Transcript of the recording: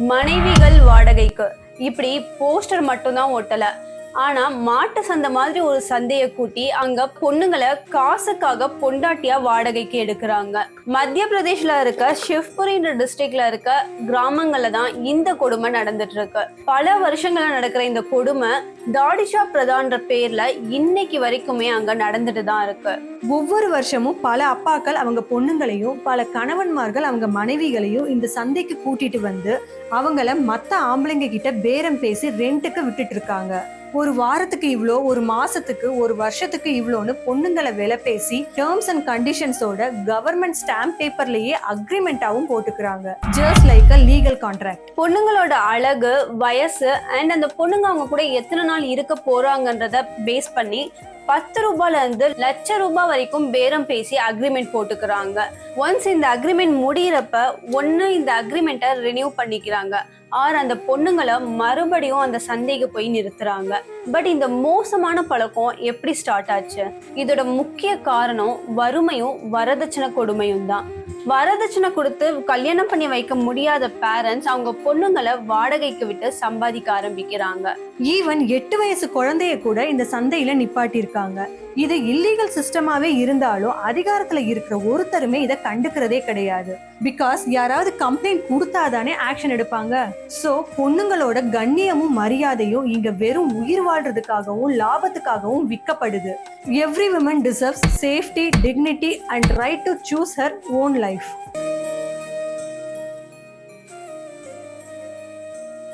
மனைவிகள் வாடகைக்கு இப்படி போஸ்டர் மட்டும்தான் ஒட்டல. ஆனா மாட்டு சந்தை மாதிரி ஒரு சந்தையை கூட்டி அங்க பொண்ணுங்களை காசுக்காக பொண்டாட்டியா வாடகைக்கு எடுக்கிறாங்க. மத்திய பிரதேஷ்ல இருக்க ஷிவ்புரின்ற டிஸ்ட்ரிக்ட்ல இருக்க கிராமங்கள்ல தான் இந்த கொடுமை நடந்துட்டு இருக்கு. பல வருஷங்களா நடக்கிற இந்த கொடுமை தாடிஷா பிரதான்ற பேர்ல இன்னைக்கு வரைக்குமே அங்க நடந்துட்டு தான் இருக்கு. ஒவ்வொரு வருஷமும் பல அப்பாக்கள் அவங்க பொண்ணுங்களையும் பல கணவன்மார்கள் அவங்க மனைவிகளையும் இந்த சந்தைக்கு கூட்டிட்டு வந்து அவங்கள மத்த ஆம்பளைங்க கிட்ட பேரம் பேசி ரெண்டுக்கு விட்டுட்டு இருக்காங்க. ஒரு வாரத்துக்கு இவ்வளோ, ஒரு மாசத்துக்கு, ஒரு வருஷத்துக்கு இவ்வளோன்னு பொண்ணுங்களை விலை பேசி டேர்ம்ஸ் அண்ட் கண்டிஷன்ஸோட கவர்மெண்ட் ஸ்டாம்ப் பேப்பர்லயே அக்ரிமெண்டாவும் போட்டுக்கிறாங்க. Just like a legal contract. பொண்ணுங்களோட அழகு, வயசு அண்ட் அந்த பொண்ணுங்க அவங்க கூட எத்தனை நாள் இருக்க போறாங்கன்றத பேஸ் பண்ணி 10 ரூபாயில இருந்து லட்சம் ரூபாய் வரைக்கும் பேரம் பேசி அக்ரிமெண்ட் போட்டுக்கிறாங்க. ஒன்ஸ் இந்த அக்ரிமெண்ட் முடியறப்ப ஒன்னு இந்த அக்ரிமெண்ட்டை ரினியூ பண்ணிக்கிறாங்க, ஆர் அந்த பொண்ணுங்களை மறுபடியும் அந்த சந்தைக்கு போய் நிறுத்துறாங்க. பட் இந்த மோசமான பழக்கம் எப்படி ஸ்டார்ட் ஆச்சு? இதோட முக்கிய காரணம் வறுமையும் வரதட்சணை கொடுமையும் தான். வரதட்சணை கொடுத்து கல்யாணம் பண்ணி வைக்க முடியாத பேரண்ட்ஸ் அவங்க பொண்ணுங்களை வாடகைக்கு விட்டு சம்பாதிக்க ஆரம்பிக்கிறாங்க. ஈவன் 8 வயசு குழந்தைய கூட இந்த சந்தையில நிப்பாட்டி இருக்காங்க. இது இல்லீகல் சிஸ்டமாவே இருந்தாலும் அதிகாரத்துல இருக்கிற ஒருத்தருமே இதை கண்டுக்கிறதே கிடையாது. பிகாஸ் யாராவது கம்ப்ளைண்ட் கொடுத்தாதானே ஆக்ஷன் எடுப்பாங்க. சோ பொண்ணுங்களோட கண்ணியமும் மரியாதையும் இங்க வெறும் உயிர் வாழ்றதுக்காகவும் லாபத்துக்காகவும் விற்கப்படுது. Every women deserves safety, dignity and right to choose her own life.